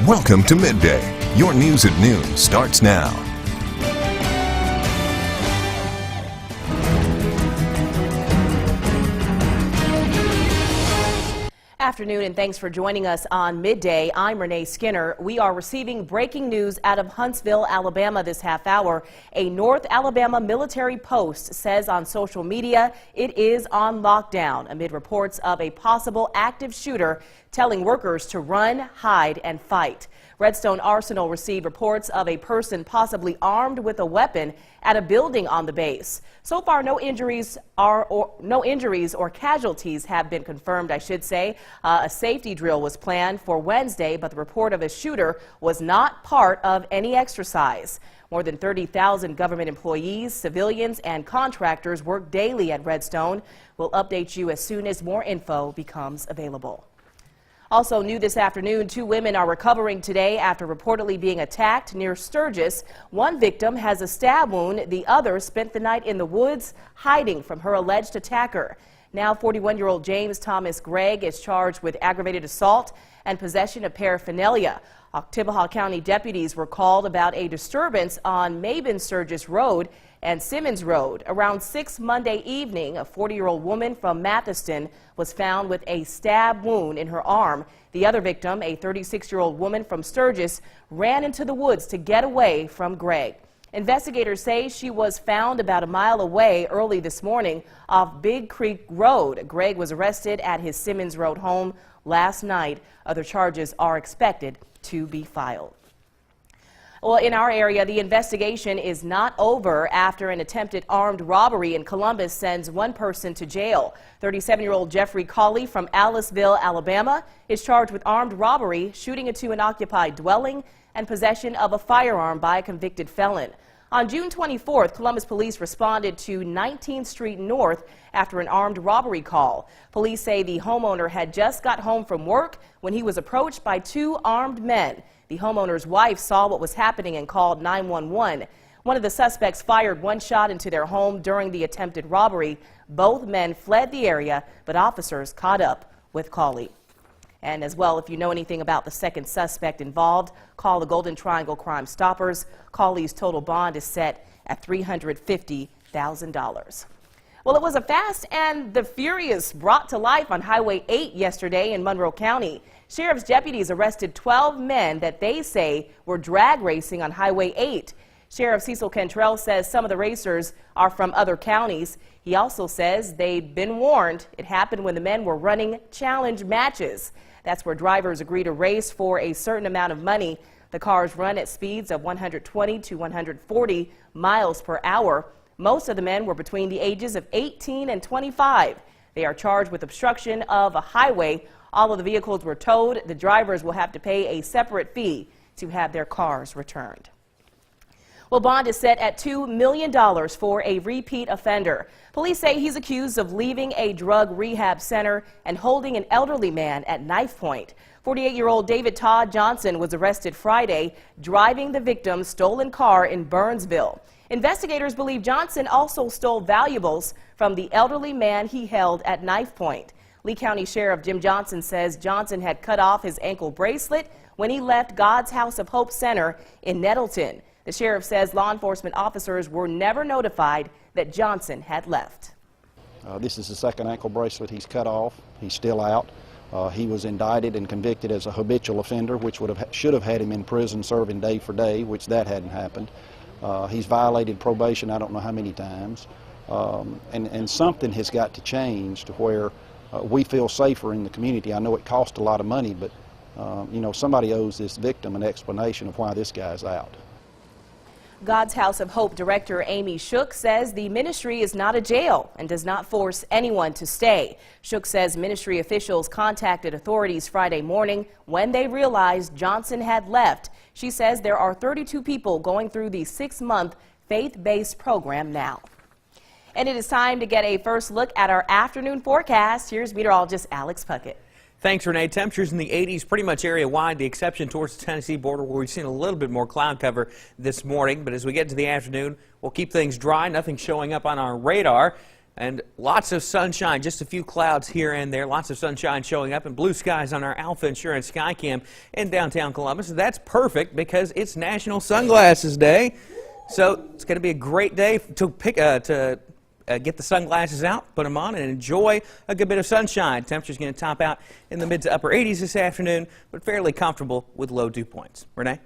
Welcome to Midday. Your news at noon starts now. Afternoon, and thanks for joining us on Midday. I'm Renae Skinner. We are receiving breaking news out of Huntsville, Alabama this half hour. A North Alabama military post says on social media it is on lockdown amid reports of a possible active shooter telling workers to run, hide, and fight. Redstone Arsenal received reports of a person possibly armed with a weapon at a building on the base. So far, no injuries or casualties have been confirmed, I should say. A safety drill was planned for Wednesday, but the report of a shooter was not part of any exercise. More than 30,000 government employees, civilians, and contractors work daily at Redstone. We'll update you as soon as more info becomes available. Also new this afternoon, 2 women are recovering today after reportedly being attacked near Sturgis. One victim has a stab wound. The other spent the night in the woods hiding from her alleged attacker. Now 41-year-old James Thomas Gregg is charged with aggravated assault and possession of paraphernalia. Oktibbeha County deputies were called about a disturbance on Mabin Sturgis Road and Simmons Road. Around 6 Monday evening, a 40-year-old woman from Mathiston was found with a stab wound in her arm. The other victim, a 36-year-old woman from Sturgis, ran into the woods to get away from Gregg. Investigators say she was found about a mile away early this morning off Big Creek Road. Gregg was arrested at his Simmons Road home last night. Other charges are expected to be filed. Well, in our area, the investigation is not over after an attempted armed robbery in Columbus sends one person to jail. 37-year-old Jeffrey Cawley from Aliceville, Alabama, is charged with armed robbery, shooting into an occupied dwelling, and possession of a firearm by a convicted felon. On June 24th, Columbus police responded to 19th Street North after an armed robbery call. Police say the homeowner had just got home from work when he was approached by 2 armed men. The homeowner's wife saw what was happening and called 911. One of the suspects fired one shot into their home during the attempted robbery. Both men fled the area, but officers caught up with Cawley. And as well, if you know anything about the second suspect involved, call the Golden Triangle Crime Stoppers. Cawley's total bond is set at $350,000. Well, it was a Fast and the Furious brought to life on Highway 8 yesterday in Monroe County. Sheriff's deputies arrested 12 men that they say were drag racing on Highway 8. Sheriff Cecil Cantrell says some of the racers are from other counties. He also says they'd been warned. It happened when the men were running challenge matches. That's where drivers agree to race for a certain amount of money. The cars run at speeds of 120 to 140 miles per hour. Most of the men were between the ages of 18 and 25. They are charged with obstruction of a highway. All of the vehicles were towed. The drivers will have to pay a separate fee to have their cars returned. Well, bond is set at $2 million for a repeat offender. Police say he's accused of leaving a drug rehab center and holding an elderly man at knife point. 48-year-old David Todd Johnson was arrested Friday driving the victim's stolen car in Burnsville. Investigators believe Johnson also stole valuables from the elderly man he held at knife point. Lee County Sheriff Jim Johnson says Johnson had cut off his ankle bracelet when he left God's House of Hope Center in Nettleton. The sheriff says law enforcement officers were never notified that Johnson had left. This is the second ankle bracelet he's cut off. He's still out. He was indicted and convicted as a habitual offender, which should have had him in prison serving day for day, which that hadn't happened. He's violated probation I don't know how many times. And something has got to change to where we feel safer in the community. I know it cost a lot of money, but you know, somebody owes this victim an explanation of why this guy's out. God's House of Hope Director Amy Shook says the ministry is not a jail and does not force anyone to stay. Shook says ministry officials contacted authorities Friday morning when they realized Johnson had left. She says there are 32 people going through the 6-month faith-based program now. And it is time to get a first look at our afternoon forecast. Here's meteorologist Alex Puckett. Thanks, Renee. Temperatures in the 80s pretty much area-wide, the exception towards the Tennessee border where we've seen a little bit more cloud cover this morning. But as we get to the afternoon, we'll keep things dry. Nothing showing up on our radar. and lots of sunshine, just a few clouds here and there, lots of sunshine showing up and blue skies on our Alpha Insurance Skycam in downtown Columbus. That's perfect because it's National Sunglasses Day. So it's going to be a great day to get the sunglasses out, put them on, and enjoy a good bit of sunshine. Temperature's going to top out in the mid to upper 80s this afternoon, but fairly comfortable with low dew points. Renee?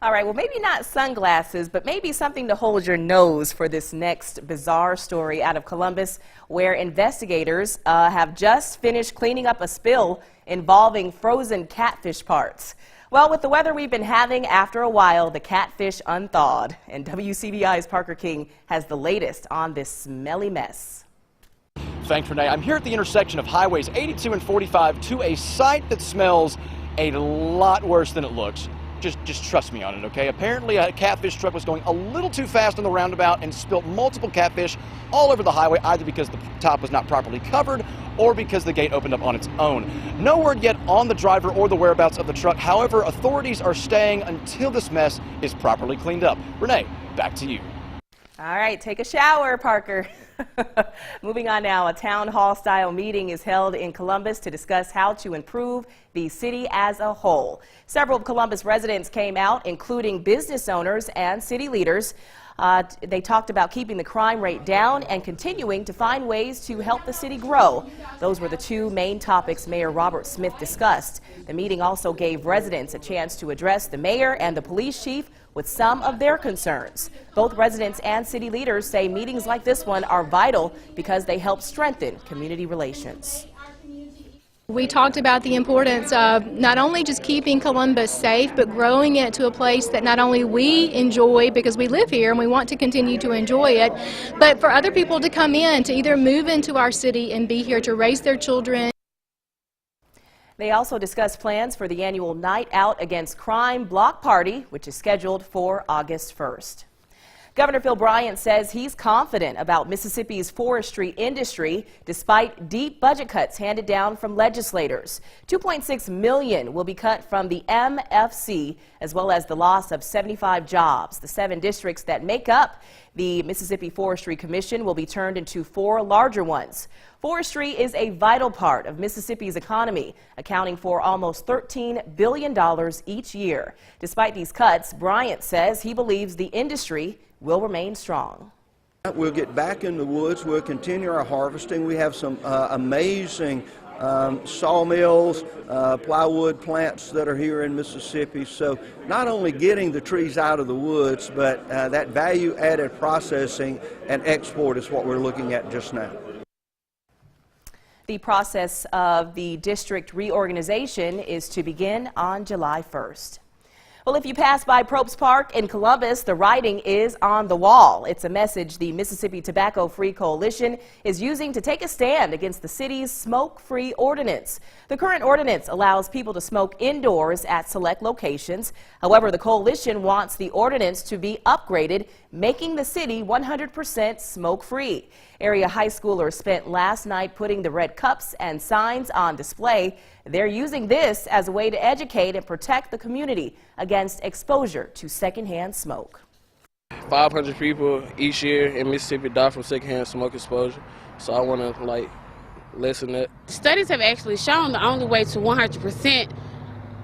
All right, well, maybe not sunglasses, but maybe something to hold your nose for this next bizarre story out of Columbus, where investigators have just finished cleaning up a spill involving frozen catfish parts. Well, with the weather we've been having, after a while, the catfish unthawed. And WCBI's Parker King has the latest on this smelly mess. Thanks, Renae. I'm here at the intersection of highways 82 and 45 to a site that smells a lot worse than it looks. Just trust me on it, okay? Apparently a catfish truck was going a little too fast on the roundabout and spilled multiple catfish all over the highway, either because the top was not properly covered or because the gate opened up on its own. No word yet on the driver or the whereabouts of the truck. However, authorities are staying until this mess is properly cleaned up. Renee, back to you. All right, take a shower, Parker. Moving on now, a town hall style meeting is held in Columbus to discuss how to improve the city as a whole. Several of Columbus residents came out, including business owners and city leaders. They talked about keeping the crime rate down and continuing to find ways to help the city grow. Those were the two main topics Mayor Robert Smith discussed. The meeting also gave residents a chance to address the mayor and the police chief with some of their concerns. Both residents and city leaders say meetings like this one are vital because they help strengthen community relations. We talked about the importance of not only just keeping Columbus safe, but growing it to a place that not only we enjoy because we live here and we want to continue to enjoy it, but for other people to come in to either move into our city and be here to raise their children. They also discussed plans for the annual Night Out Against Crime block party, which is scheduled for August 1st. Governor Phil Bryant says he's confident about Mississippi's forestry industry despite deep budget cuts handed down from legislators. $2.6 million will be cut from the MFC, as well as the loss of 75 jobs. The 7 districts that make up the Mississippi Forestry Commission will be turned into 4 larger ones. Forestry is a vital part of Mississippi's economy, accounting for almost $13 billion each year. Despite these cuts, Bryant says he believes the industry will remain strong. We'll get back in the woods. We'll continue our harvesting. We have some amazing sawmills, plywood plants that are here in Mississippi. So not only getting the trees out of the woods, but that value-added processing and export is what we're looking at just now. The process of the district reorganization is to begin on July 1st. Well, if you pass by Probst Park in Columbus, the writing is on the wall. It's a message the Mississippi Tobacco Free Coalition is using to take a stand against the city's smoke-free ordinance. The current ordinance allows people to smoke indoors at select locations. However, the coalition wants the ordinance to be upgraded, making the city 100% smoke-free. Area high schoolers spent last night putting the red cups and signs on display. They're using this as a way to educate and protect the community against exposure to secondhand smoke. 500 people each year in Mississippi die from secondhand smoke exposure, so I want to lessen that. Studies have actually shown the only way to 100%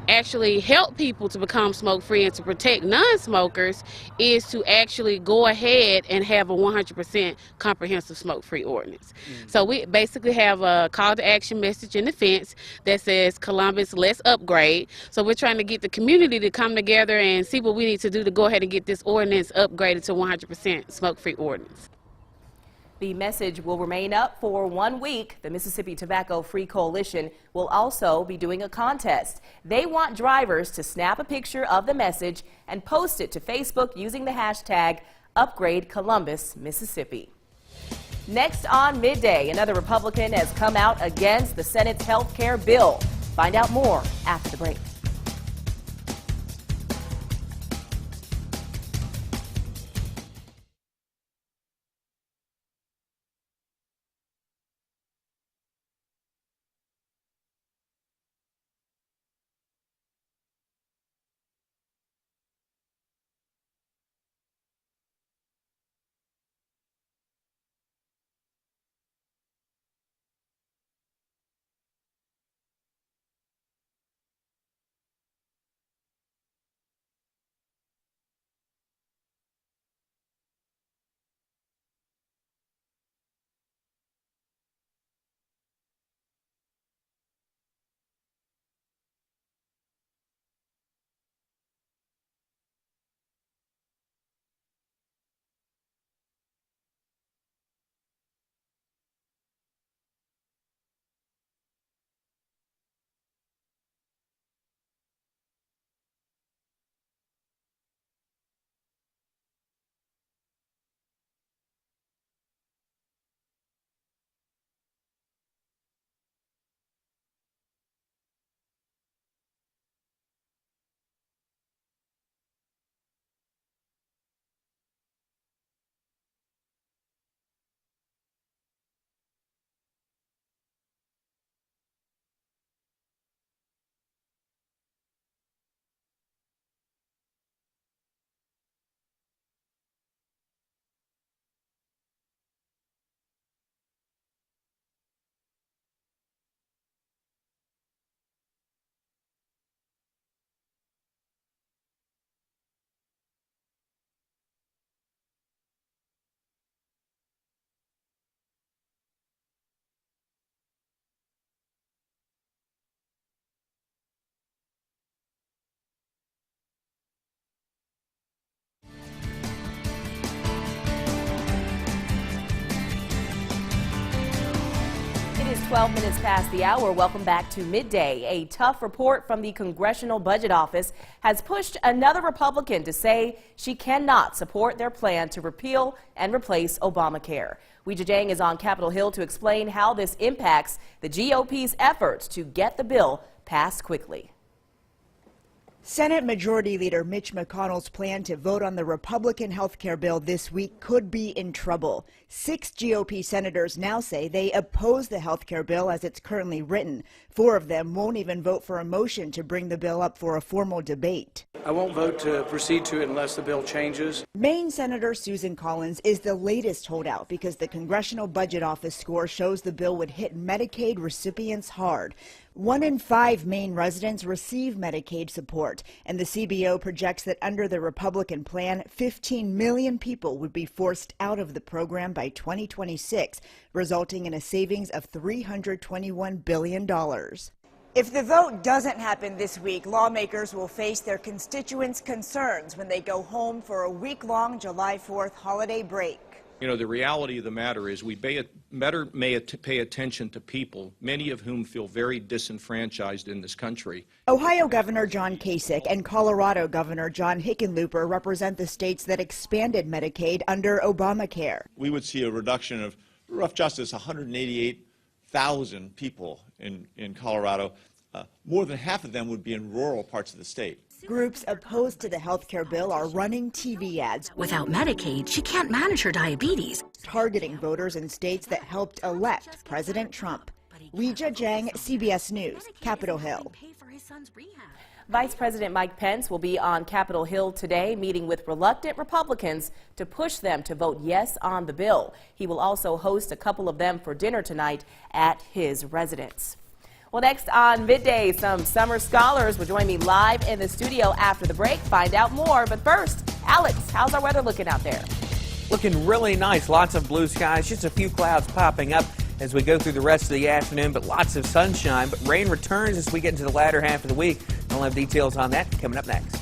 actually help people to become smoke-free and to protect non-smokers is to actually go ahead and have a 100% comprehensive smoke-free ordinance. So we basically have a call to action message in the fence that says, Columbus, let's upgrade. So we're trying to get the community to come together and see what we need to do to go ahead and get this ordinance upgraded to 100% smoke-free ordinance. The message will remain up for 1 week. The Mississippi Tobacco Free Coalition will also be doing a contest. They want drivers to snap a picture of the message and post it to Facebook using the hashtag #UpgradeColumbusMississippi. Next on Midday, another Republican has come out against the Senate's health care bill. Find out more after the break. 12 minutes past the hour. Welcome back to Midday. A tough report from the Congressional Budget Office has pushed another Republican to say she cannot support their plan to repeal and replace Obamacare. Weijia Jiang is on Capitol Hill to explain how this impacts the GOP's efforts to get the bill passed quickly. Senate Majority Leader Mitch McConnell's plan to vote on the Republican health care bill this week could be in trouble. 6 GOP senators now say they oppose the health care bill as it's currently written. 4 of them won't even vote for a motion to bring the bill up for a formal debate. I won't vote to proceed to it unless the bill changes. Maine Senator Susan Collins is the latest holdout because the Congressional Budget Office score shows the bill would hit Medicaid recipients hard. 1 in 5 Maine residents receive Medicaid support, and the CBO projects that under the Republican plan, 15 million people would be forced out of the program by 2026, resulting in a savings of $321 billion. If the vote doesn't happen this week, lawmakers will face their constituents' concerns when they go home for a week-long July 4th holiday break. You know, the reality of the matter is we better pay attention to people, many of whom feel very disenfranchised in this country. Ohio Governor John Kasich and Colorado Governor John Hickenlooper represent the states that expanded Medicaid under Obamacare. We would see a reduction of, rough justice, 188,000 people in Colorado. More than half of them would be in rural parts of the state. Groups opposed to the health care bill are running TV ads. Without Medicaid, she can't manage her diabetes. Targeting voters in states that helped elect President Trump. Weijia Jiang, CBS News, Capitol Hill. Vice President Mike Pence will be on Capitol Hill today, meeting with reluctant Republicans to push them to vote yes on the bill. He will also host a couple of them for dinner tonight at his residence. Well, next on Midday, some summer scholars will join me live in the studio after the break. Find out more. But first, Alex, how's our weather looking out there? Looking really nice. Lots of blue skies, just a few clouds popping up as we go through the rest of the afternoon, but lots of sunshine. But rain returns as we get into the latter half of the week. I'll have details on that coming up next.